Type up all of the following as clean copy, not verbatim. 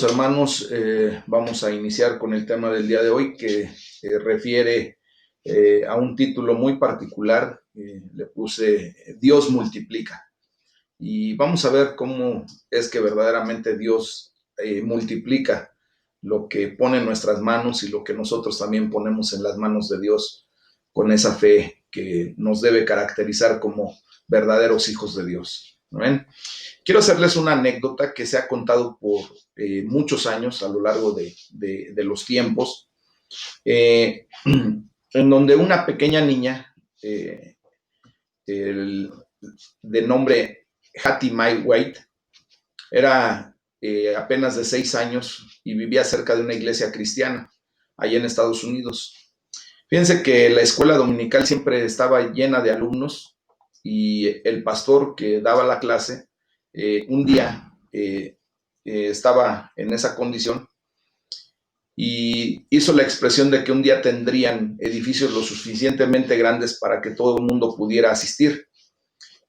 Hermanos, vamos a iniciar con el tema del día de hoy que refiere a un título muy particular. Le puse Dios multiplica. Y vamos a ver cómo es que verdaderamente Dios multiplica lo que pone en nuestras manos y lo que nosotros también ponemos en las manos de Dios con esa fe que nos debe caracterizar como verdaderos hijos de Dios. ¿Ven? Quiero hacerles una anécdota que se ha contado por muchos años a lo largo de los tiempos, en donde una pequeña niña el, de nombre Hattie Mae White era apenas de 6 años y vivía cerca de una iglesia cristiana allá en Estados Unidos. Fíjense que la escuela dominical siempre estaba llena de alumnos y el pastor que daba la clase un día estaba en esa condición y hizo la expresión de que un día tendrían edificios lo suficientemente grandes para que todo el mundo pudiera asistir.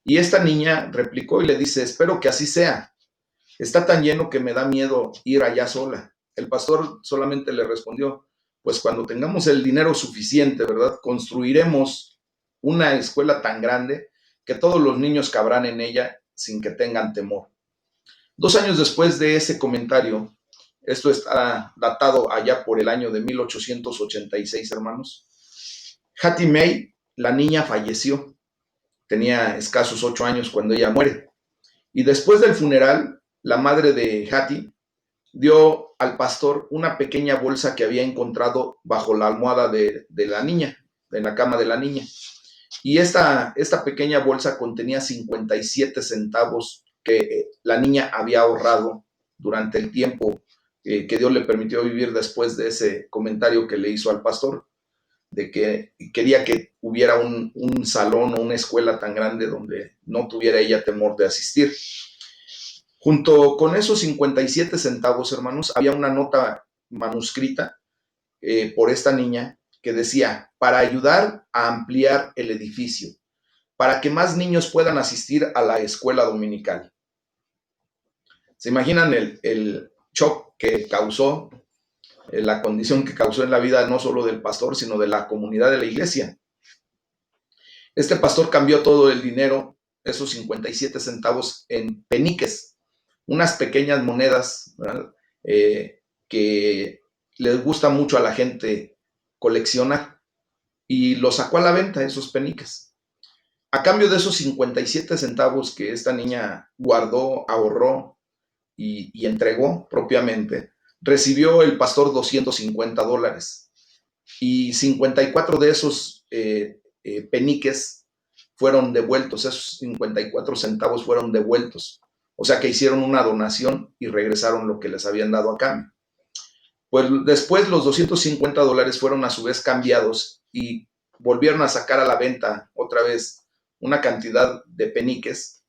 Y esta niña replicó y le dice, espero que así sea. Está tan lleno que me da miedo ir allá sola. El pastor solamente le respondió, pues cuando tengamos el dinero suficiente, ¿verdad? Construiremos una escuela tan grande que todos los niños cabrán en ella sin que tengan temor. 2 años después de ese comentario, esto está datado allá por el año de 1886, hermanos, Hattie Mae, la niña, falleció. Tenía escasos 8 años cuando ella muere. Y después del funeral, la madre de Hattie dio al pastor una pequeña bolsa que había encontrado bajo la almohada de la niña, en la cama de la niña. Y esta pequeña bolsa contenía 57 centavos que la niña había ahorrado durante el tiempo que Dios le permitió vivir después de ese comentario que le hizo al pastor, de que quería que hubiera un salón o una escuela tan grande donde no tuviera ella temor de asistir. Junto con esos 57 centavos, hermanos, había una nota manuscrita por esta niña que decía, para ayudar a ampliar el edificio, para que más niños puedan asistir a la escuela dominical. ¿Se imaginan el shock que causó, la condición que causó en la vida no solo del pastor, sino de la comunidad de la iglesia? Este pastor cambió todo el dinero, esos 57 centavos, en peniques, unas pequeñas monedas, que les gusta mucho a la gente coleccionar, y los sacó a la venta, esos peniques. A cambio de esos 57 centavos que esta niña guardó, ahorró y entregó propiamente, recibió el pastor $250 y 54 de esos peniques fueron devueltos, esos 54 centavos fueron devueltos. O sea que hicieron una donación y regresaron lo que les habían dado a cambio. Pues después los $250 fueron a su vez cambiados y volvieron a sacar a la venta otra vez una cantidad de peniques.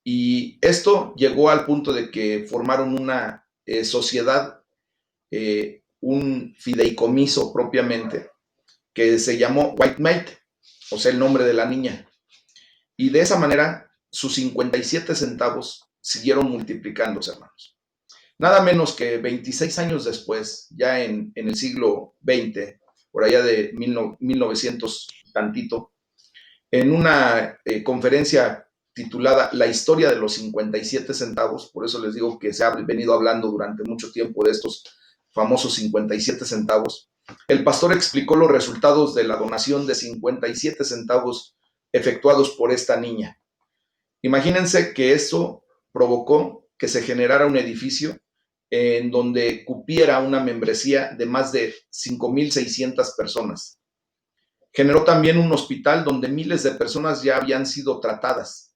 Y esto llegó al punto de que formaron una sociedad, un fideicomiso propiamente, que se llamó White Mate, o sea, el nombre de la niña. Y de esa manera, sus 57 centavos siguieron multiplicándose, hermanos. Nada menos que 26 años después, ya en el siglo XX, por allá de 1900 tantito, en una conferencia titulada La historia de los 57 centavos, por eso les digo que se ha venido hablando durante mucho tiempo de estos famosos 57 centavos, el pastor explicó los resultados de la donación de 57 centavos efectuados por esta niña. Imagínense que eso provocó que se generara un edificio en donde cupiera una membresía de más de 5,600 personas. Generó también un hospital donde miles de personas ya habían sido tratadas.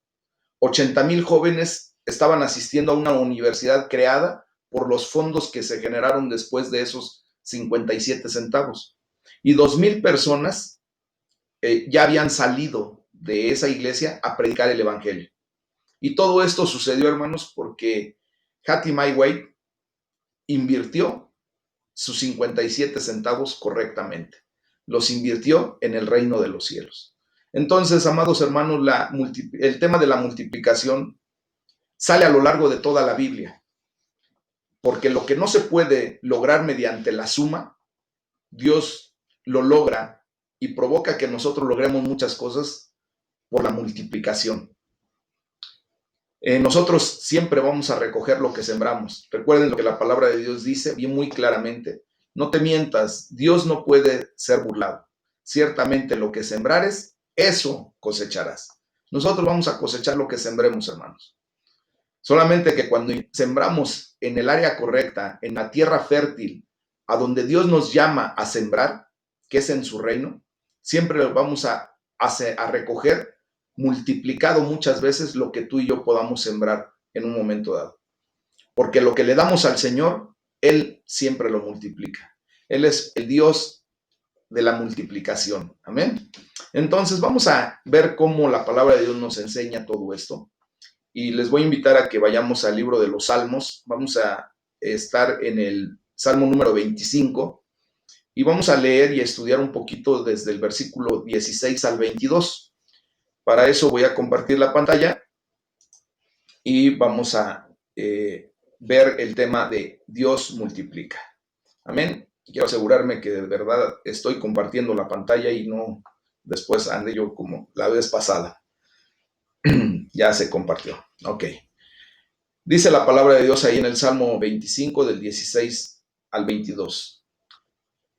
80,000 jóvenes estaban asistiendo a una universidad creada por los fondos que se generaron después de esos 57 centavos. Y 2,000 personas ya habían salido de esa iglesia a predicar el evangelio. Y todo esto sucedió, hermanos, porque Hattie Mae White invirtió sus 57 centavos correctamente. Los invirtió en el reino de los cielos. Entonces, amados hermanos, el tema de la multiplicación sale a lo largo de toda la Biblia. porque lo que no se puede lograr mediante la suma, Dios lo logra y provoca que nosotros logremos muchas cosas por la multiplicación. Nosotros siempre vamos a recoger lo que sembramos. Recuerden lo que la palabra de Dios dice bien muy claramente. No te mientas, Dios no puede ser burlado. Ciertamente lo que sembrares, eso cosecharás. Nosotros vamos a cosechar lo que sembremos, hermanos. Solamente que cuando sembramos en el área correcta, en la tierra fértil, a donde Dios nos llama a sembrar, que es en su reino, siempre vamos a recoger multiplicado muchas veces lo que tú y yo podamos sembrar en un momento dado. Porque lo que le damos al Señor, Él siempre lo multiplica. Él es el Dios de la multiplicación. Amén. Entonces vamos a ver cómo la palabra de Dios nos enseña todo esto. Y les voy a invitar a que vayamos al libro de los Salmos. Vamos a estar en el Salmo número 25 y vamos a leer y a estudiar un poquito desde el versículo 16 al 22. Para eso voy a compartir la pantalla y vamos a ver el tema de Dios multiplica. Amén. Quiero asegurarme que de verdad estoy compartiendo la pantalla y no después ande yo como la vez pasada. Ya se compartió. Ok. Dice la palabra de Dios ahí en el Salmo 25 del 16 al 22.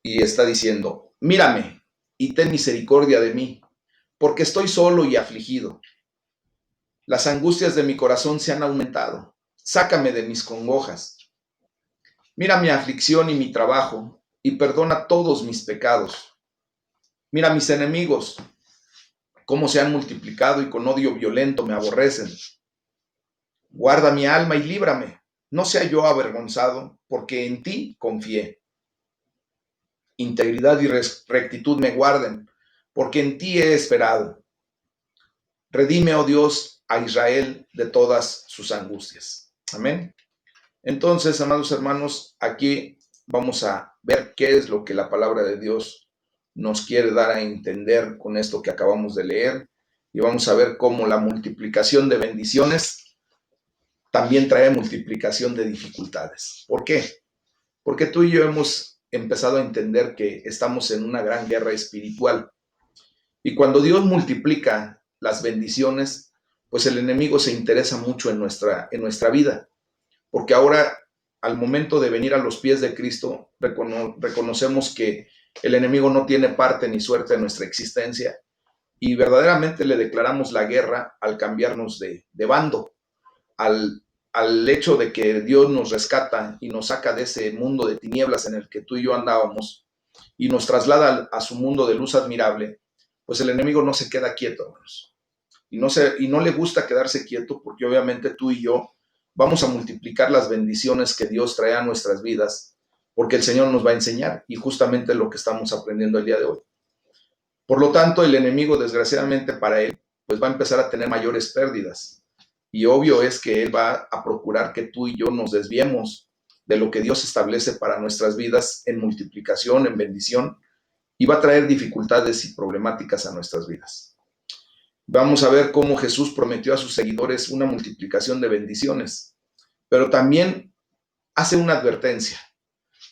Y está diciendo, mírame y ten misericordia de mí, porque estoy solo y afligido. Las angustias de mi corazón se han aumentado. Sácame de mis congojas. Mira mi aflicción y mi trabajo, y perdona todos mis pecados. Mira mis enemigos, cómo se han multiplicado y con odio violento me aborrecen. Guarda mi alma y líbrame. No sea yo avergonzado, porque en ti confié. Integridad y rectitud me guarden, porque en ti he esperado. Redime, oh Dios, a Israel de todas sus angustias. Amén. Entonces, amados hermanos, aquí vamos a ver qué es lo que la palabra de Dios nos quiere dar a entender con esto que acabamos de leer. Y vamos a ver cómo la multiplicación de bendiciones también trae multiplicación de dificultades. ¿Por qué? Porque tú y yo hemos empezado a entender que estamos en una gran guerra espiritual. Y cuando Dios multiplica las bendiciones, pues el enemigo se interesa mucho en nuestra vida. Porque ahora, al momento de venir a los pies de Cristo, reconocemos que el enemigo no tiene parte ni suerte en nuestra existencia y verdaderamente le declaramos la guerra al cambiarnos de bando, al hecho de que Dios nos rescata y nos saca de ese mundo de tinieblas en el que tú y yo andábamos y nos traslada a su mundo de luz admirable, pues el enemigo no se queda quieto, hermanos. Y no le gusta quedarse quieto porque obviamente tú y yo vamos a multiplicar las bendiciones que Dios trae a nuestras vidas, porque el Señor nos va a enseñar y justamente lo que estamos aprendiendo el día de hoy. Por lo tanto, el enemigo, desgraciadamente para él, pues va a empezar a tener mayores pérdidas. Y obvio es que él va a procurar que tú y yo nos desviemos de lo que Dios establece para nuestras vidas en multiplicación, en bendición, y va a traer dificultades y problemáticas a nuestras vidas. Vamos a ver cómo Jesús prometió a sus seguidores una multiplicación de bendiciones, pero también hace una advertencia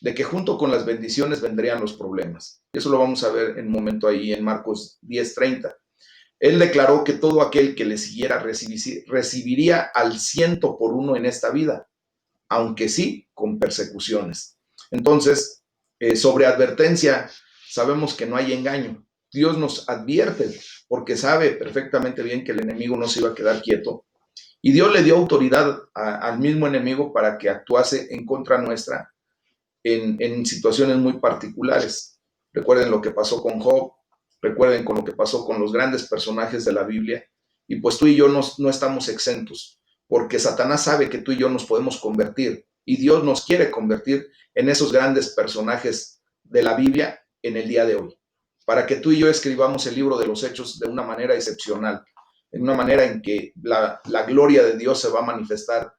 de que junto con las bendiciones vendrían los problemas. Eso lo vamos a ver en un momento ahí en Marcos 10:30. Él declaró que todo aquel que le siguiera recibiría al 100 por 1 en esta vida, aunque sí con persecuciones. Entonces, sobre advertencia, sabemos que no hay engaño. Dios nos advierte porque sabe perfectamente bien que el enemigo no se iba a quedar quieto. Y Dios le dio autoridad al mismo enemigo para que actuase en contra nuestra en situaciones muy particulares. Recuerden lo que pasó con Job, recuerden con lo que pasó con los grandes personajes de la Biblia. Y pues tú y yo no estamos exentos, porque Satanás sabe que tú y yo nos podemos convertir. Y Dios nos quiere convertir en esos grandes personajes de la Biblia en el día de hoy, para que tú y yo escribamos el libro de los Hechos de una manera excepcional, en una manera en que la gloria de Dios se va a manifestar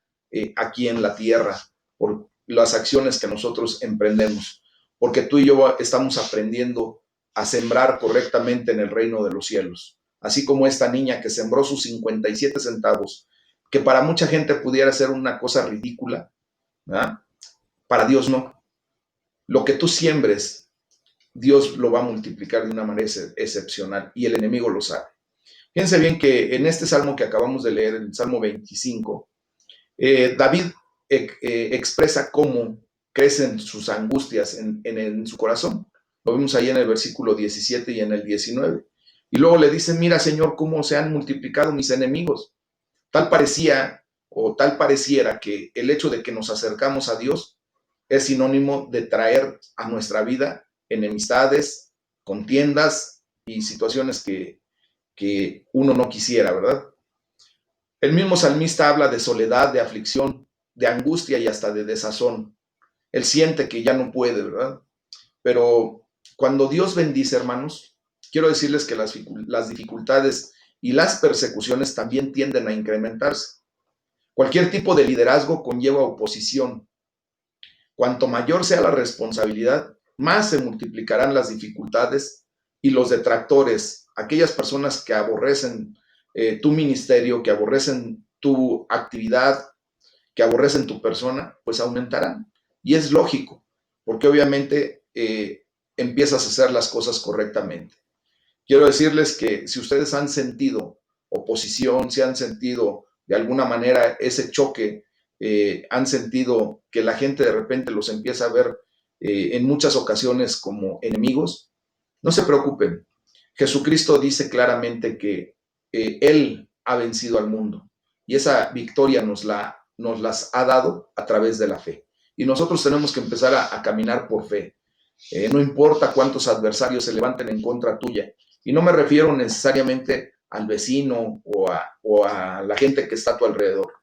aquí en la tierra por las acciones que nosotros emprendemos, porque tú y yo estamos aprendiendo a sembrar correctamente en el reino de los cielos, así como esta niña que sembró sus 57 centavos, que para mucha gente pudiera ser una cosa ridícula, ¿verdad? Para Dios no. Lo que tú siembres, Dios lo va a multiplicar de una manera excepcional y el enemigo lo sabe. Fíjense bien que en este salmo que acabamos de leer, el Salmo 25, David expresa cómo crecen sus angustias en su corazón. Lo vimos ahí en el versículo 17 y en el 19. Y luego le dice, mira, Señor, cómo se han multiplicado mis enemigos. Tal parecía o tal pareciera que el hecho de que nos acercamos a Dios es sinónimo de traer a nuestra vida enemistades, contiendas y situaciones que uno no quisiera, ¿verdad? El mismo salmista habla de soledad, de aflicción, de angustia y hasta de desazón. Él siente que ya no puede, ¿verdad? Pero cuando Dios bendice, hermanos, quiero decirles que las dificultades y las persecuciones también tienden a incrementarse. Cualquier tipo de liderazgo conlleva oposición. Cuanto mayor sea la responsabilidad, más se multiplicarán las dificultades y los detractores, aquellas personas que aborrecen tu ministerio, que aborrecen tu actividad, que aborrecen tu persona, pues aumentarán. Y es lógico, porque obviamente empiezas a hacer las cosas correctamente. Quiero decirles que si ustedes han sentido oposición, si han sentido de alguna manera ese choque, han sentido que la gente de repente los empieza a ver en muchas ocasiones como enemigos, no se preocupen. Jesucristo dice claramente que Él ha vencido al mundo y esa victoria nos las ha dado a través de la fe. Y nosotros tenemos que empezar a caminar por fe. No importa cuántos adversarios se levanten en contra tuya. Y no me refiero necesariamente al vecino o a la gente que está a tu alrededor.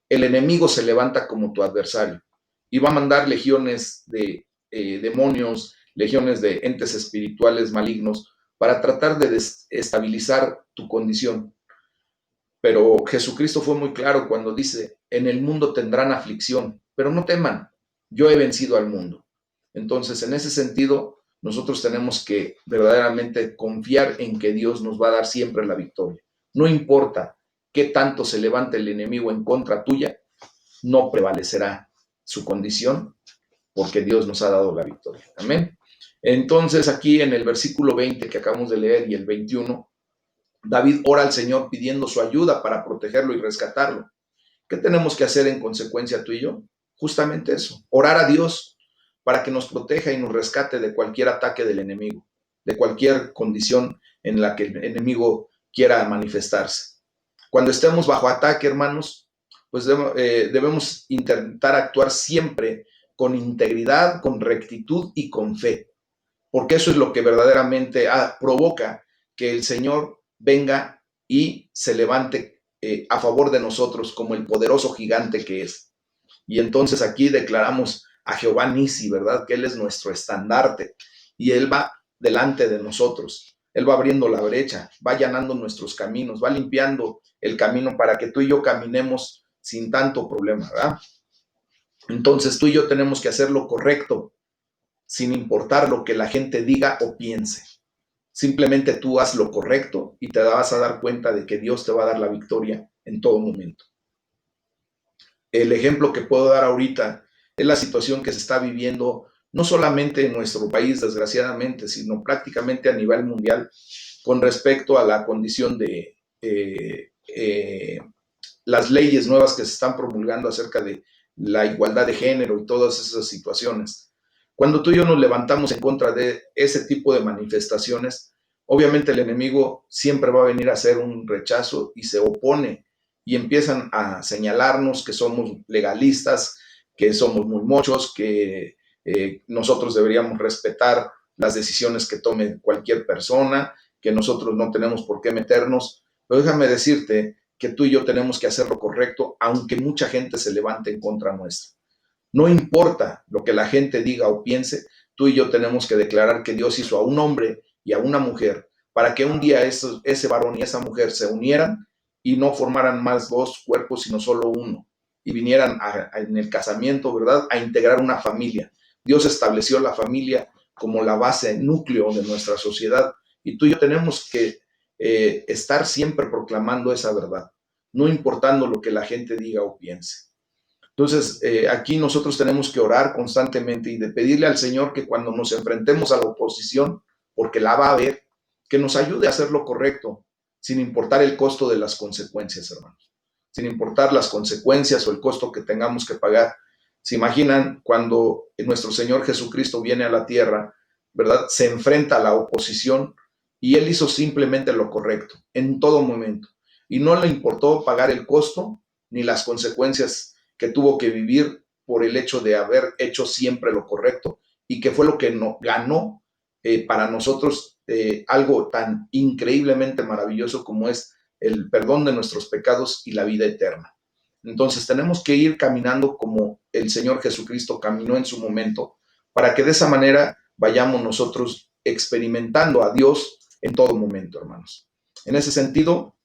El enemigo se levanta como tu adversario y va a mandar legiones de demonios, legiones de entes espirituales malignos para tratar de desestabilizar tu condición. Pero Jesucristo fue muy claro cuando dice, en el mundo tendrán aflicción, pero no teman, yo he vencido al mundo. Entonces, en ese sentido, nosotros tenemos que verdaderamente confiar en que Dios nos va a dar siempre la victoria. No importa qué tanto se levante el enemigo en contra tuya, no prevalecerá su condición porque Dios nos ha dado la victoria. Amén. Entonces, aquí en el versículo 20 que acabamos de leer y el 21, David ora al Señor pidiendo su ayuda para protegerlo y rescatarlo. ¿Qué tenemos que hacer en consecuencia tú y yo? Justamente eso, orar a Dios para que nos proteja y nos rescate de cualquier ataque del enemigo, de cualquier condición en la que el enemigo quiera manifestarse. Cuando estemos bajo ataque, hermanos, pues debemos intentar actuar siempre con integridad, con rectitud y con fe, porque eso es lo que verdaderamente provoca que el Señor venga y se levante a favor de nosotros como el poderoso gigante que es. Y entonces aquí declaramos a Jehová Nisi, ¿verdad? Que Él es nuestro estandarte y Él va delante de nosotros. Él va abriendo la brecha, va allanando nuestros caminos, va limpiando el camino para que tú y yo caminemos sin tanto problema, ¿verdad? Entonces tú y yo tenemos que hacer lo correcto sin importar lo que la gente diga o piense. Simplemente tú haz lo correcto y te vas a dar cuenta de que Dios te va a dar la victoria en todo momento. El ejemplo que puedo dar ahorita es la situación que se está viviendo no solamente en nuestro país, desgraciadamente, sino prácticamente a nivel mundial con respecto a la condición de las leyes nuevas que se están promulgando acerca de la igualdad de género y todas esas situaciones. Cuando tú y yo nos levantamos en contra de ese tipo de manifestaciones, obviamente el enemigo siempre va a venir a hacer un rechazo y se opone y empiezan a señalarnos que somos legalistas, que somos muy mochos, que nosotros deberíamos respetar las decisiones que tome cualquier persona, que nosotros no tenemos por qué meternos. Pero déjame decirte que tú y yo tenemos que hacer lo correcto, aunque mucha gente se levante en contra nuestra. No importa lo que la gente diga o piense, tú y yo tenemos que declarar que Dios hizo a un hombre y a una mujer para que un día ese varón y esa mujer se unieran y no formaran más dos cuerpos, sino solo uno, y vinieran en el casamiento, ¿verdad?, a integrar una familia. Dios estableció la familia como la base, núcleo de nuestra sociedad, y tú y yo tenemos que estar siempre proclamando esa verdad, no importando lo que la gente diga o piense. Entonces, aquí nosotros tenemos que orar constantemente y de pedirle al Señor que cuando nos enfrentemos a la oposición, porque la va a haber, que nos ayude a hacer lo correcto, sin importar el costo de las consecuencias, hermanos. Sin importar las consecuencias o el costo que tengamos que pagar. ¿Se imaginan cuando nuestro Señor Jesucristo viene a la tierra, verdad? Se enfrenta a la oposición y Él hizo simplemente lo correcto en todo momento. Y no le importó pagar el costo ni las consecuencias que tuvo que vivir por el hecho de haber hecho siempre lo correcto y que fue lo que ganó para nosotros algo tan increíblemente maravilloso como es el perdón de nuestros pecados y la vida eterna. Entonces tenemos que ir caminando como el Señor Jesucristo caminó en su momento, para que de esa manera vayamos nosotros experimentando a Dios en todo momento, hermanos. En ese sentido,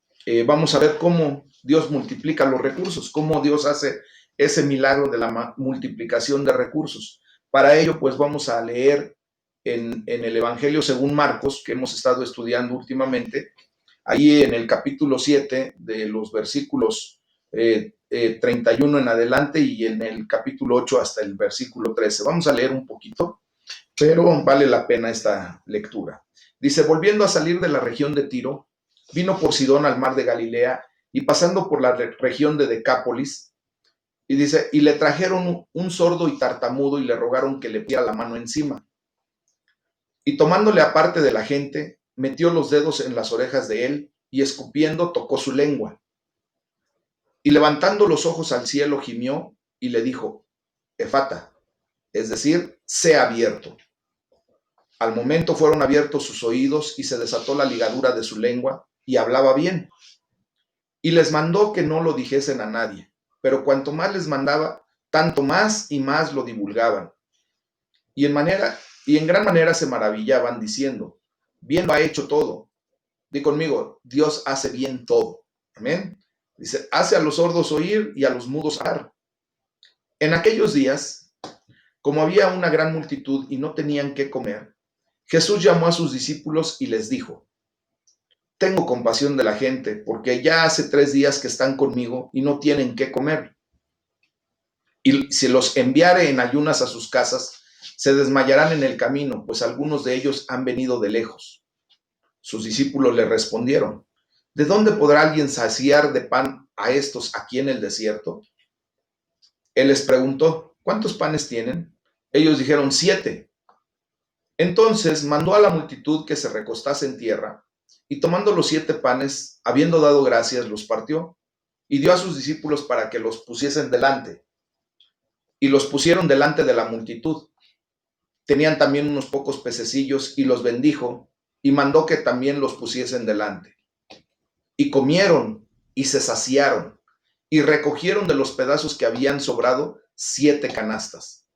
vamos a ver cómo Dios multiplica los recursos, cómo Dios hace ese milagro de la multiplicación de recursos. Para ello, pues vamos a leer en el Evangelio según Marcos, que hemos estado estudiando últimamente, ahí en el capítulo 7, de los versículos 31 en adelante y en el capítulo 8 hasta el versículo 13. Vamos a leer un poquito, pero vale la pena esta lectura. Dice, volviendo a salir de la región de Tiro, vino por Sidón al mar de Galilea y pasando por la región de Decápolis, y dice, y le trajeron un sordo y tartamudo y le rogaron que le pusiera la mano encima. Y tomándole aparte de la gente, metió los dedos en las orejas de él y escupiendo tocó su lengua. Y levantando los ojos al cielo gimió y le dijo, Efata, es decir, sea abierto. Al momento fueron abiertos sus oídos y se desató la ligadura de su lengua y hablaba bien. Y les mandó que no lo dijesen a nadie, pero cuanto más les mandaba, tanto más y más lo divulgaban. Y en gran manera se maravillaban diciendo, bien lo ha hecho todo. Di conmigo, Dios hace bien todo. Amén. Dice, hace a los sordos oír y a los mudos hablar. En aquellos días, como había una gran multitud y no tenían qué comer, Jesús llamó a sus discípulos y les dijo, tengo compasión de la gente, porque ya hace 3 días que están conmigo y no tienen qué comer. Y si los enviare en ayunas a sus casas, se desmayarán en el camino, pues algunos de ellos han venido de lejos. Sus discípulos le respondieron, ¿de dónde podrá alguien saciar de pan a estos aquí en el desierto? Él les preguntó, ¿cuántos panes tienen? Ellos dijeron, 7. Entonces mandó a la multitud que se recostase en tierra, y tomando los 7 panes, habiendo dado gracias, los partió, y dio a sus discípulos para que los pusiesen delante. Y los pusieron delante de la multitud. Tenían también unos pocos pececillos, y los bendijo, y mandó que también los pusiesen delante. Y comieron, y se saciaron, y recogieron de los pedazos que habían sobrado 7 canastas.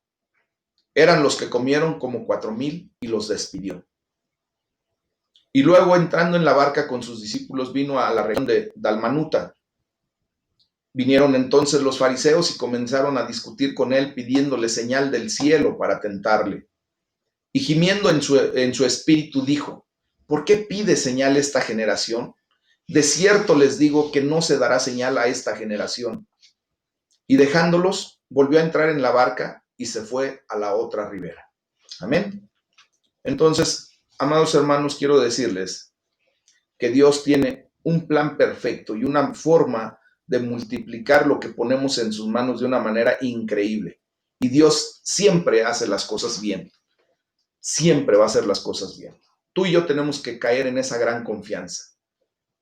Eran los que comieron como 4,000 y los despidió. Y luego entrando en la barca con sus discípulos vino a la región de Dalmanuta. Vinieron entonces los fariseos y comenzaron a discutir con él pidiéndole señal del cielo para tentarle. Y gimiendo en su espíritu dijo, ¿por qué pide señal esta generación? De cierto les digo que no se dará señal a esta generación. Y dejándolos, volvió a entrar en la barca y se fue a la otra ribera. Amén. Entonces, amados hermanos, quiero decirles que Dios tiene un plan perfecto y una forma de multiplicar lo que ponemos en sus manos de una manera increíble. Y Dios siempre hace las cosas bien. Siempre va a hacer las cosas bien. Tú y yo tenemos que caer en esa gran confianza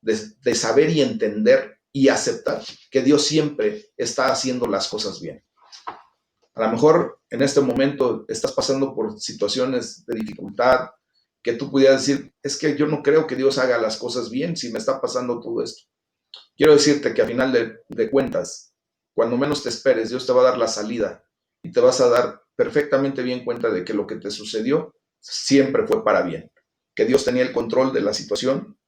de saber y entender y aceptar que Dios siempre está haciendo las cosas bien. A lo mejor en este momento estás pasando por situaciones de dificultad que tú pudieras decir, es que yo no creo que Dios haga las cosas bien si me está pasando todo esto. Quiero decirte que a final de cuentas, cuando menos te esperes, Dios te va a dar la salida y te vas a dar perfectamente bien cuenta de que lo que te sucedió siempre fue para bien, que Dios tenía el control de la situación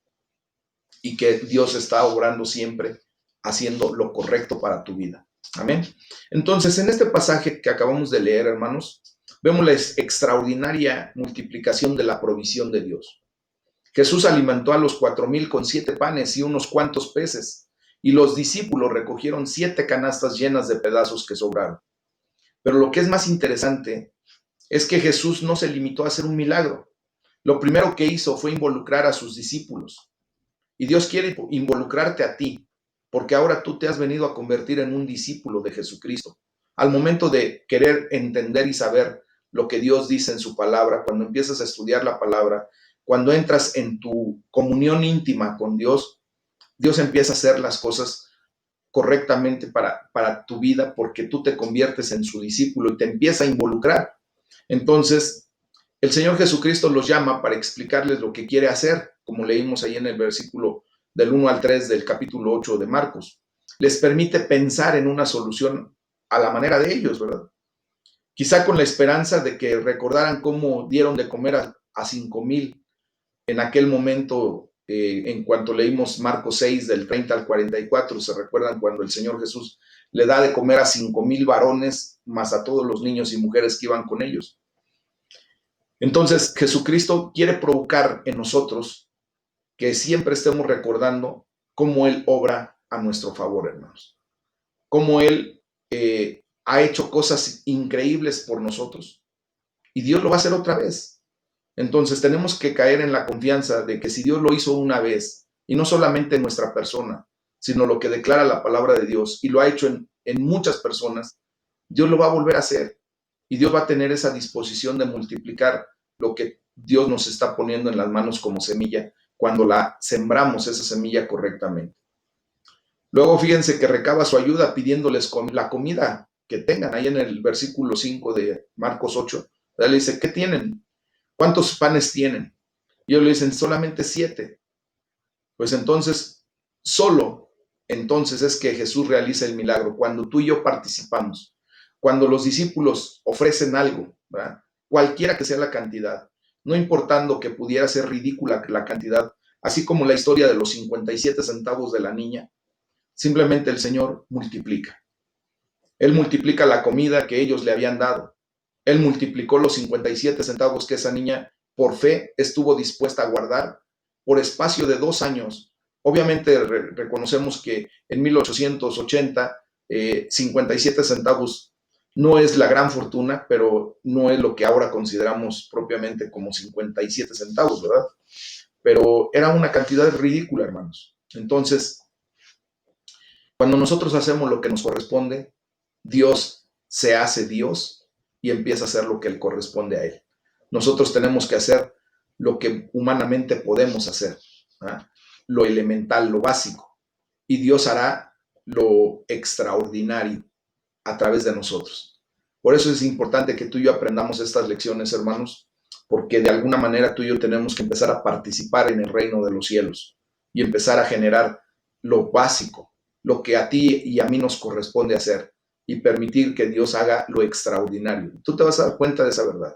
y que Dios está obrando siempre haciendo lo correcto para tu vida. Amén. Entonces, en este pasaje que acabamos de leer, hermanos, vemos la extraordinaria multiplicación de la provisión de Dios. Jesús alimentó a los 4,000 con 7 panes y unos cuantos peces, y los discípulos recogieron 7 canastas llenas de pedazos que sobraron. Pero lo que es más interesante es que Jesús no se limitó a hacer un milagro. Lo primero que hizo fue involucrar a sus discípulos. Y Dios quiere involucrarte a ti, porque ahora tú te has venido a convertir en un discípulo de Jesucristo. Al momento de querer entender y saber lo que Dios dice en su palabra, cuando empiezas a estudiar la palabra, cuando entras en tu comunión íntima con Dios, Dios empieza a hacer las cosas correctamente para tu vida, porque tú te conviertes en su discípulo y te empieza a involucrar. Entonces, el Señor Jesucristo los llama para explicarles lo que quiere hacer, como leímos ahí en el versículo del 1 al 3 del capítulo 8 de Marcos. Les permite pensar en una solución a la manera de ellos, ¿verdad? Quizá con la esperanza de que recordaran cómo dieron de comer a 5,000 en aquel momento, en cuanto leímos Marcos 6 del 30 al 44, se recuerdan cuando el Señor Jesús le da de comer a 5,000 varones, más a todos los niños y mujeres que iban con ellos. Entonces, Jesucristo quiere provocar en nosotros que siempre estemos recordando cómo Él obra a nuestro favor, hermanos. Cómo Él ha hecho cosas increíbles por nosotros. Y Dios lo va a hacer otra vez. Entonces, tenemos que caer en la confianza de que si Dios lo hizo una vez, y no solamente en nuestra persona, sino lo que declara la palabra de Dios, y lo ha hecho en muchas personas, Dios lo va a volver a hacer. Y Dios va a tener esa disposición de multiplicar lo que Dios nos está poniendo en las manos como semilla, cuando la sembramos esa semilla correctamente. Luego fíjense que recaba su ayuda pidiéndoles la comida que tengan. Ahí en el versículo 5 de Marcos 8, le dice, ¿qué tienen? ¿Cuántos panes tienen? Y ellos le dicen, solamente 7. Pues entonces, solo entonces es que Jesús realiza el milagro, cuando tú y yo participamos, cuando los discípulos ofrecen algo, ¿verdad? Cualquiera que sea la cantidad, no importando que pudiera ser ridícula la cantidad, así como la historia de los 57 centavos de la niña, simplemente el Señor multiplica. Él multiplica la comida que ellos le habían dado. Él multiplicó los 57 centavos que esa niña por fe estuvo dispuesta a guardar por espacio de 2 años. Obviamente reconocemos que en 1880 57 centavos no es la gran fortuna, pero no es lo que ahora consideramos propiamente como 57 centavos, ¿verdad? Pero era una cantidad ridícula, hermanos. Entonces, cuando nosotros hacemos lo que nos corresponde, Dios se hace Dios y empieza a hacer lo que le corresponde a Él. Nosotros tenemos que hacer lo que humanamente podemos hacer, ¿eh? Lo elemental, lo básico. Y Dios hará lo extraordinario a través de nosotros. Por eso es importante que tú y yo aprendamos estas lecciones, hermanos, porque de alguna manera tú y yo tenemos que empezar a participar en el reino de los cielos y empezar a generar lo básico, lo que a ti y a mí nos corresponde hacer, y permitir que Dios haga lo extraordinario. Tú te vas a dar cuenta de esa verdad.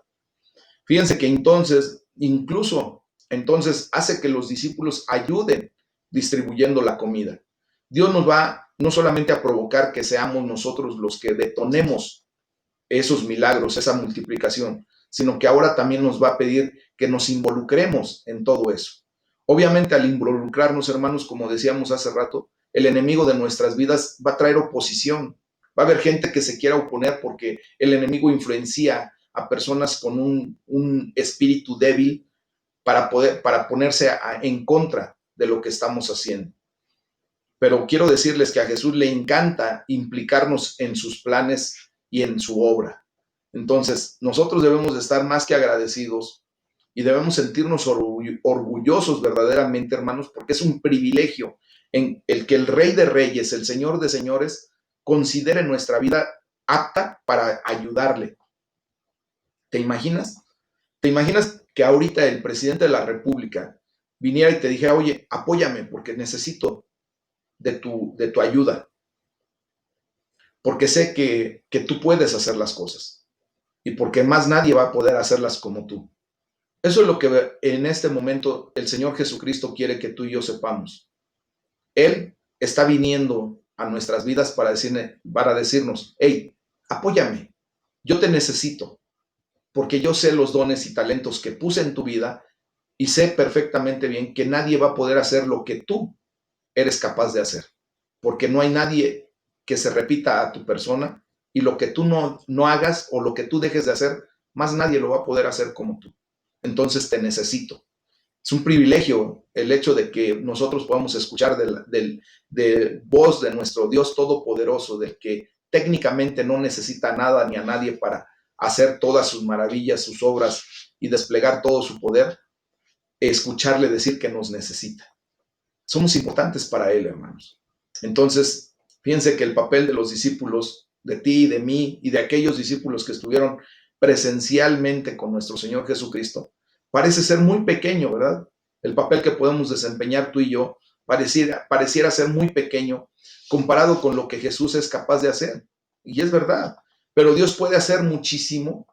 Fíjense que entonces, incluso entonces hace que los discípulos ayuden distribuyendo la comida. Dios nos va no solamente a provocar que seamos nosotros los que detonemos esos milagros, esa multiplicación, sino que ahora también nos va a pedir que nos involucremos en todo eso. Obviamente, al involucrarnos, hermanos, como decíamos hace rato, el enemigo de nuestras vidas va a traer oposición. Va a haber gente que se quiera oponer porque el enemigo influencia a personas con un espíritu débil para ponerse en contra de lo que estamos haciendo. Pero quiero decirles que a Jesús le encanta implicarnos en sus planes y en su obra. Entonces, nosotros debemos de estar más que agradecidos y debemos sentirnos orgullosos verdaderamente, hermanos, porque es un privilegio en el que el Rey de Reyes, el Señor de Señores, considere nuestra vida apta para ayudarle. ¿Te imaginas? ¿Te imaginas que ahorita el presidente de la República viniera y te dijera, oye, apóyame porque necesito de tu ayuda, porque sé que tú puedes hacer las cosas y porque más nadie va a poder hacerlas como tú? Eso es lo que en este momento el Señor Jesucristo quiere que tú y yo sepamos. Él está viniendo a nuestras vidas para decirnos, hey, apóyame, yo te necesito, porque yo sé los dones y talentos que puse en tu vida y sé perfectamente bien que nadie va a poder hacer lo que tú eres capaz de hacer. porque no hay nadie que se repita a tu persona, y lo que tú no hagas o lo que tú dejes de hacer, más nadie lo va a poder hacer como tú. Entonces necesito. Es un privilegio el hecho de que nosotros podamos escuchar de voz de nuestro Dios Todopoderoso, del que técnicamente no necesita nada ni a nadie para hacer todas sus maravillas, sus obras y desplegar todo su poder, escucharle decir que nos necesita. Somos importantes para Él, hermanos. Entonces, fíjense que el papel de los discípulos, de ti, de mí y de aquellos discípulos que estuvieron presencialmente con nuestro Señor Jesucristo, parece ser muy pequeño, ¿verdad? El papel que podemos desempeñar tú y yo pareciera ser muy pequeño comparado con lo que Jesús es capaz de hacer. Y es verdad, pero Dios puede hacer muchísimo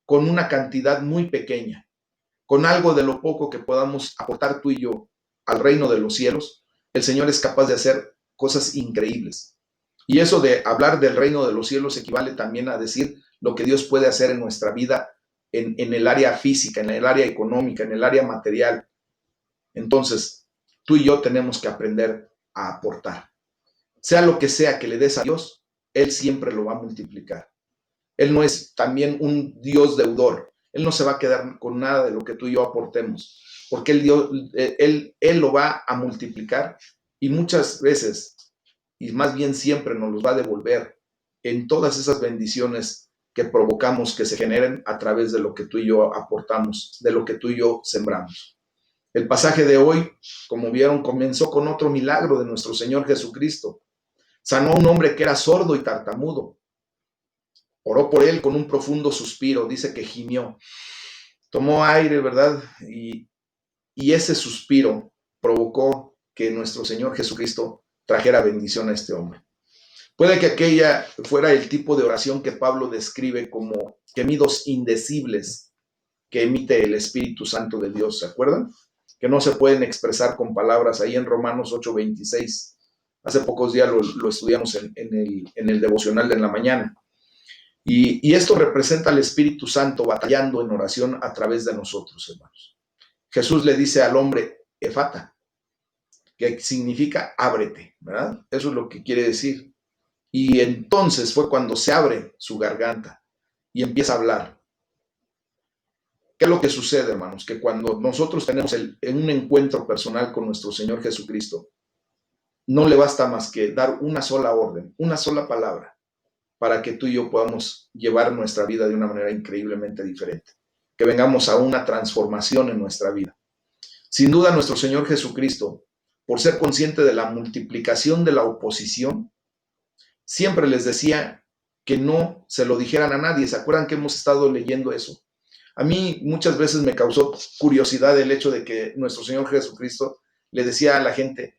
con una cantidad muy pequeña, con algo de lo poco que podamos aportar tú y yo al reino de los cielos. El Señor es capaz de hacer cosas increíbles. Y eso de hablar del reino de los cielos equivale también a decir lo que Dios puede hacer en nuestra vida en el área física, en el área económica, en el área material. Entonces, tú y yo tenemos que aprender a aportar. Sea lo que sea que le des a Dios, Él siempre lo va a multiplicar. Él no es también un Dios deudor. Él no se va a quedar con nada de lo que tú y yo aportemos, porque él lo va a multiplicar, y muchas veces, y más bien siempre, nos los va a devolver en todas esas bendiciones que provocamos que se generen a través de lo que tú y yo aportamos, de lo que tú y yo sembramos. El pasaje de hoy, como vieron, comenzó con otro milagro de nuestro Señor Jesucristo. Sanó a un hombre que era sordo y tartamudo. Oró por él con un profundo suspiro, dice que gimió, tomó aire, ¿verdad? Y ese suspiro provocó que nuestro Señor Jesucristo trajera bendición a este hombre. Puede que aquella fuera el tipo de oración que Pablo describe como gemidos indecibles que emite el Espíritu Santo de Dios, ¿se acuerdan? Que no se pueden expresar con palabras, ahí en Romanos 8:26. Hace pocos días lo estudiamos en el devocional de la mañana. Y esto representa al Espíritu Santo batallando en oración a través de nosotros, hermanos. Jesús le dice al hombre, Efata, que significa ábrete, ¿verdad? Eso es lo que quiere decir. Y entonces fue cuando se abre su garganta y empieza a hablar. ¿Qué es lo que sucede, hermanos? Que cuando nosotros tenemos un encuentro personal con nuestro Señor Jesucristo, no le basta más que dar una sola orden, una sola palabra, para que tú y yo podamos llevar nuestra vida de una manera increíblemente diferente, que vengamos a una transformación en nuestra vida. Sin duda, nuestro Señor Jesucristo, por ser consciente de la multiplicación de la oposición, siempre les decía que no se lo dijeran a nadie. ¿Se acuerdan que hemos estado leyendo eso? A mí muchas veces me causó curiosidad el hecho de que nuestro Señor Jesucristo le decía a la gente,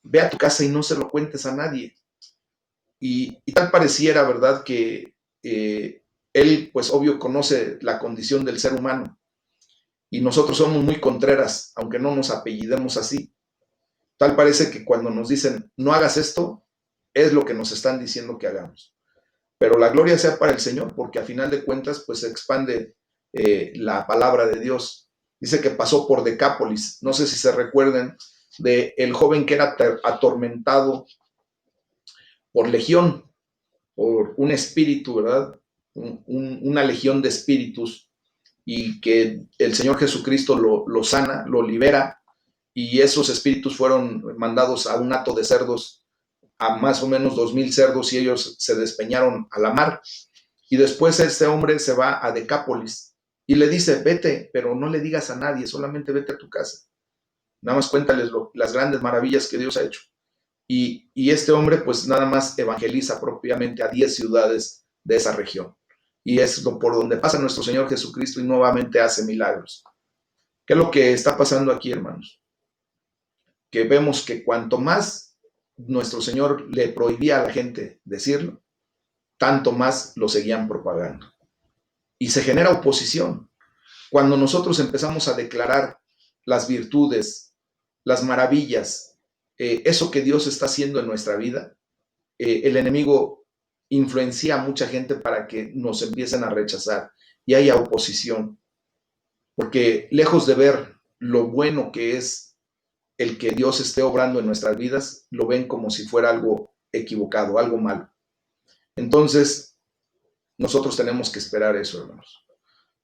ve a tu casa y no se lo cuentes a nadie. Y tal pareciera, ¿verdad?, que Él, pues obvio, conoce la condición del ser humano. Y nosotros somos muy contreras, aunque no nos apellidemos así. Tal parece que cuando nos dicen, no hagas esto, es lo que nos están diciendo que hagamos. Pero la gloria sea para el Señor, porque a final de cuentas, pues se expande la palabra de Dios. Dice que pasó por Decápolis. No sé si se recuerden de el joven que era atormentado por legión, por un espíritu, ¿verdad? Una legión de espíritus, y que el Señor Jesucristo lo sana, lo libera, y esos espíritus fueron mandados a un hato de cerdos, a más o menos 2000 cerdos, y ellos se despeñaron a la mar. Y después este hombre se va a Decápolis y le dice, vete, pero no le digas a nadie, solamente vete a tu casa. Nada más cuéntales las grandes maravillas que Dios ha hecho. Y este hombre pues nada más evangeliza propiamente a 10 ciudades de esa región. Y es por donde pasa nuestro Señor Jesucristo y nuevamente hace milagros. ¿Qué es lo que está pasando aquí, hermanos? Que vemos que cuanto más nuestro Señor le prohibía a la gente decirlo, tanto más lo seguían propagando. Y se genera oposición. Cuando nosotros empezamos a declarar las virtudes, las maravillas, eso que Dios está haciendo en nuestra vida, el enemigo influencia a mucha gente para que nos empiecen a rechazar y haya oposición. Porque lejos de ver lo bueno que es el que Dios esté obrando en nuestras vidas, lo ven como si fuera algo equivocado, algo malo. Entonces, nosotros tenemos que esperar eso, hermanos.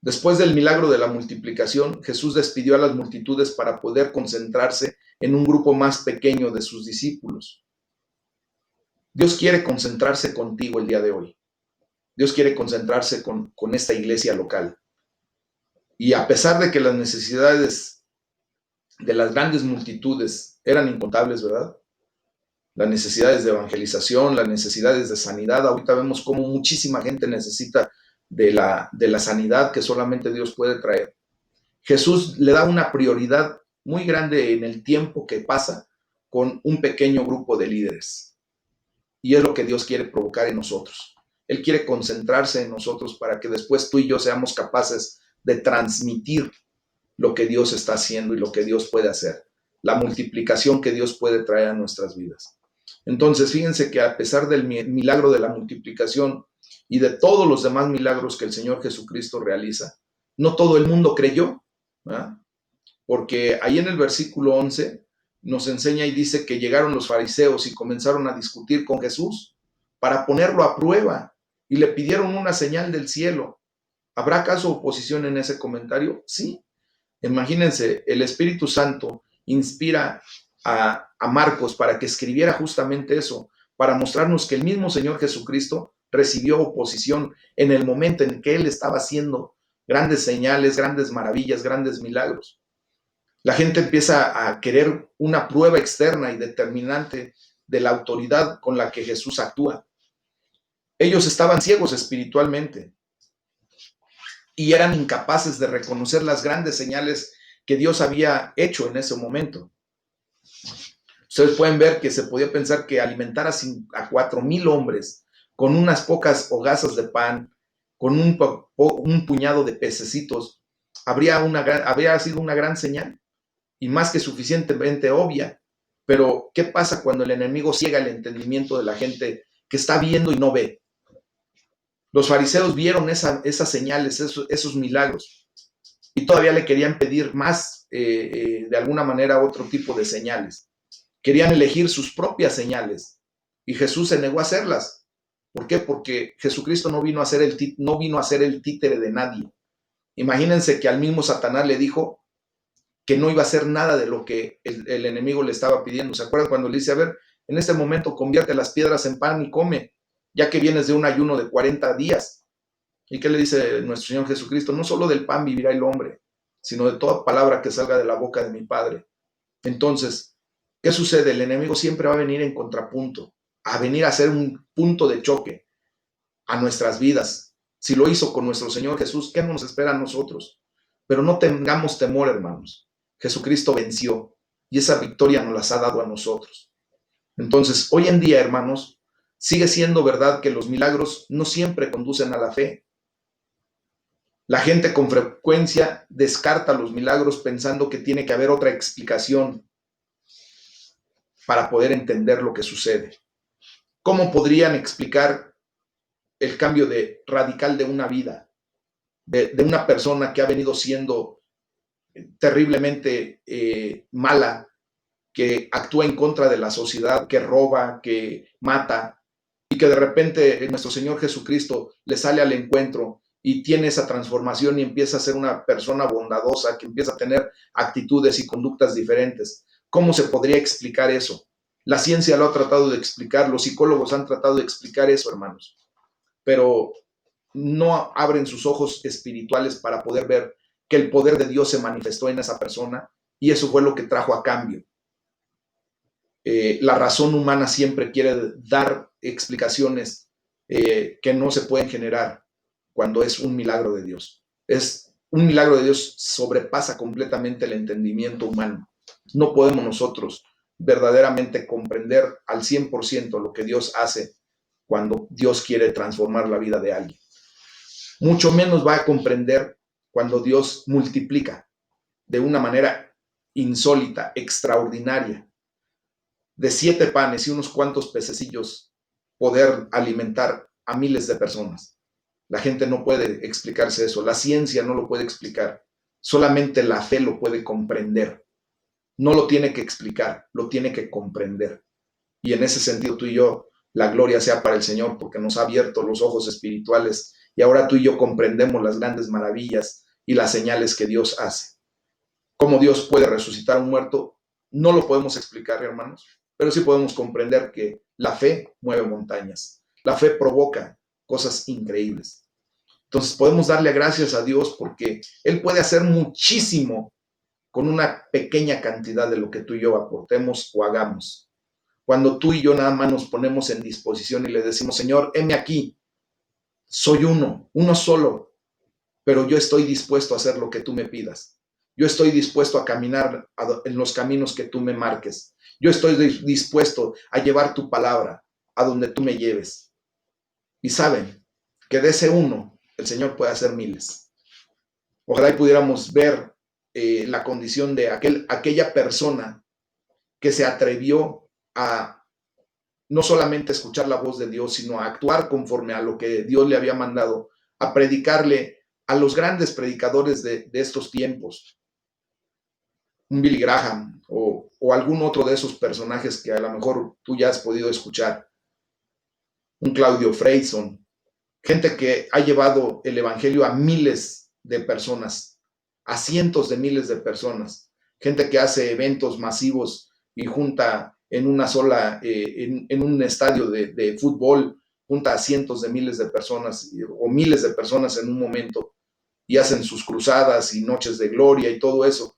Después del milagro de la multiplicación, Jesús despidió a las multitudes para poder concentrarse en un grupo más pequeño de sus discípulos. Dios quiere concentrarse contigo el día de hoy. Dios quiere concentrarse con esta iglesia local. Y a pesar de que las necesidades de las grandes multitudes eran incontables, ¿verdad? Las necesidades de evangelización, las necesidades de sanidad. Ahorita vemos cómo muchísima gente necesita de la sanidad que solamente Dios puede traer. Jesús le da una prioridad muy grande en el tiempo que pasa con un pequeño grupo de líderes. Y es lo que Dios quiere provocar en nosotros. Él quiere concentrarse en nosotros para que después tú y yo seamos capaces de transmitir lo que Dios está haciendo y lo que Dios puede hacer, la multiplicación que Dios puede traer a nuestras vidas. Entonces, fíjense que a pesar del milagro de la multiplicación y de todos los demás milagros que el Señor Jesucristo realiza, no todo el mundo creyó, ¿verdad? Porque ahí en el versículo 11 nos enseña y dice que llegaron los fariseos y comenzaron a discutir con Jesús para ponerlo a prueba y le pidieron una señal del cielo. ¿Habrá acaso oposición en ese comentario? Sí. Imagínense, el Espíritu Santo inspira a Marcos para que escribiera justamente eso, para mostrarnos que el mismo Señor Jesucristo recibió oposición en el momento en que Él estaba haciendo grandes señales, grandes maravillas, grandes milagros. La gente empieza a querer una prueba externa y determinante de la autoridad con la que Jesús actúa. Ellos estaban ciegos espiritualmente y eran incapaces de reconocer las grandes señales que Dios había hecho en ese momento. Ustedes pueden ver que se podía pensar que alimentar a 4,000 hombres con unas pocas hogazas de pan, con un puñado de pececitos, habría sido una gran señal y más que suficientemente obvia. Pero, ¿qué pasa cuando el enemigo ciega el entendimiento de la gente que está viendo y no ve? Los fariseos vieron esas señales, esos milagros, y todavía le querían pedir más, de alguna manera, otro tipo de señales. Querían elegir sus propias señales, y Jesús se negó a hacerlas. ¿Por qué? Porque Jesucristo no vino a ser el títere de nadie. Imagínense que al mismo Satanás le dijo que no iba a hacer nada de lo que el enemigo le estaba pidiendo. ¿Se acuerdan cuando le dice, a ver, en este momento convierte las piedras en pan y come, ya que vienes de un ayuno de 40 días? ¿Y qué le dice nuestro Señor Jesucristo? No solo del pan vivirá el hombre, sino de toda palabra que salga de la boca de mi Padre. Entonces, ¿qué sucede? El enemigo siempre va a venir en contrapunto, a venir a hacer un punto de choque a nuestras vidas. Si lo hizo con nuestro Señor Jesús, ¿qué nos espera a nosotros? Pero no tengamos temor, hermanos. Jesucristo venció y esa victoria nos las ha dado a nosotros. Entonces, hoy en día, hermanos, sigue siendo verdad que los milagros no siempre conducen a la fe. La gente con frecuencia descarta los milagros pensando que tiene que haber otra explicación para poder entender lo que sucede. ¿Cómo podrían explicar el cambio radical de una vida, de una persona que ha venido siendo terriblemente mala, que actúa en contra de la sociedad, que roba, que mata, y que de repente nuestro Señor Jesucristo le sale al encuentro y tiene esa transformación y empieza a ser una persona bondadosa, que empieza a tener actitudes y conductas diferentes? ¿Cómo se podría explicar eso? La ciencia lo ha tratado de explicar, los psicólogos han tratado de explicar eso, hermanos, pero no abren sus ojos espirituales para poder ver que el poder de Dios se manifestó en esa persona y eso fue lo que trajo a cambio. La razón humana siempre quiere dar explicaciones que no se pueden generar cuando es un milagro de Dios. Es un milagro de Dios, sobrepasa completamente el entendimiento humano. No podemos nosotros verdaderamente comprender al 100% lo que Dios hace cuando Dios quiere transformar la vida de alguien. Mucho menos va a comprender cuando Dios multiplica de una manera insólita, extraordinaria, de 7 panes y unos cuantos pececillos, poder alimentar a miles de personas. La gente no puede explicarse eso, la ciencia no lo puede explicar, solamente la fe lo puede comprender. no lo tiene que explicar, lo tiene que comprender. Y en ese sentido tú y yo, la gloria sea para el Señor porque nos ha abierto los ojos espirituales y ahora tú y yo comprendemos las grandes maravillas y las señales que Dios hace. Cómo Dios puede resucitar a un muerto, no lo podemos explicar, hermanos, pero sí podemos comprender que la fe mueve montañas. La fe provoca cosas increíbles. Entonces podemos darle gracias a Dios porque Él puede hacer muchísimo con una pequeña cantidad de lo que tú y yo aportemos o hagamos. Cuando tú y yo nada más nos ponemos en disposición y le decimos, Señor, heme aquí, soy uno solo, pero yo estoy dispuesto a hacer lo que tú me pidas. Yo estoy dispuesto a caminar en los caminos que tú me marques. Yo estoy dispuesto a llevar tu palabra a donde tú me lleves. Y saben que de ese uno, el Señor puede hacer miles. Ojalá y pudiéramos ver la condición de aquella persona que se atrevió a no solamente escuchar la voz de Dios, sino a actuar conforme a lo que Dios le había mandado, a predicarle a los grandes predicadores de estos tiempos, un Billy Graham o algún otro de esos personajes que a lo mejor tú ya has podido escuchar, un Claudio Freyson, gente que ha llevado el evangelio a miles de personas, a cientos de miles de personas, gente que hace eventos masivos y junta en una sola, en un estadio de fútbol, junta a cientos de miles de personas o miles de personas en un momento y hacen sus cruzadas y noches de gloria y todo eso.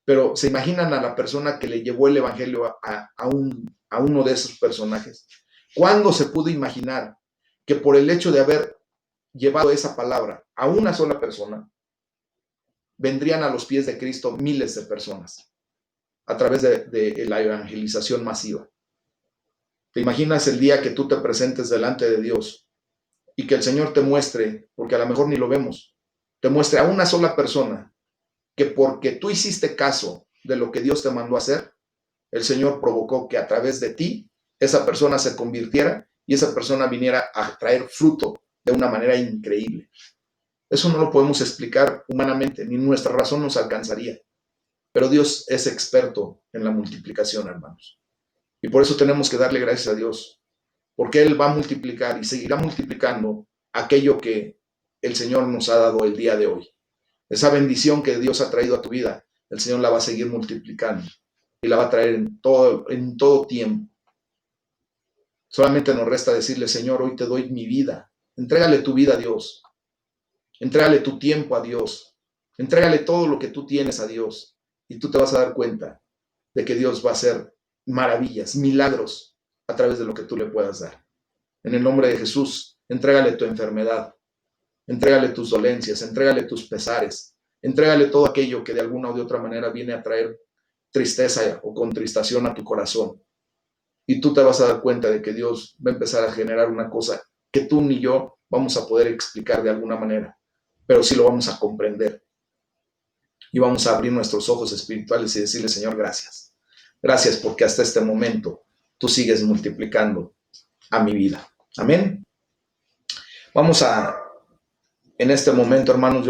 Pero se imaginan a la persona que le llevó el evangelio a uno de esos personajes. ¿Cuándo se pudo imaginar que por el hecho de haber llevado esa palabra a una sola persona, vendrían a los pies de Cristo miles de personas a través de la evangelización masiva? ¿Te imaginas el día que tú te presentes delante de Dios y que el Señor te muestre, porque a lo mejor ni lo vemos, te muestre a una sola persona que porque tú hiciste caso de lo que Dios te mandó a hacer, el Señor provocó que a través de ti esa persona se convirtiera y esa persona viniera a traer fruto de una manera increíble? Eso no lo podemos explicar humanamente, ni nuestra razón nos alcanzaría. Pero Dios es experto en la multiplicación, hermanos. Y por eso tenemos que darle gracias a Dios, porque Él va a multiplicar y seguirá multiplicando aquello que el Señor nos ha dado el día de hoy. Esa bendición que Dios ha traído a tu vida, el Señor la va a seguir multiplicando y la va a traer en todo tiempo. Solamente nos resta decirle, Señor, hoy te doy mi vida. Entrégale tu vida a Dios. Entrégale tu tiempo a Dios. Entrégale todo lo que tú tienes a Dios. Y tú te vas a dar cuenta de que Dios va a hacer maravillas, milagros a través de lo que tú le puedas dar. En el nombre de Jesús, entrégale tu enfermedad. Entrégale tus dolencias, entrégale tus pesares, entrégale todo aquello que de alguna o de otra manera viene a traer tristeza o contristación a tu corazón. Y tú te vas a dar cuenta de que Dios va a empezar a generar una cosa que tú ni yo vamos a poder explicar de alguna manera, pero sí lo vamos a comprender. Y vamos a abrir nuestros ojos espirituales y decirle, Señor, gracias. Gracias porque hasta este momento tú sigues multiplicando a mi vida. Amén. Vamos a, en este momento, hermanos, yo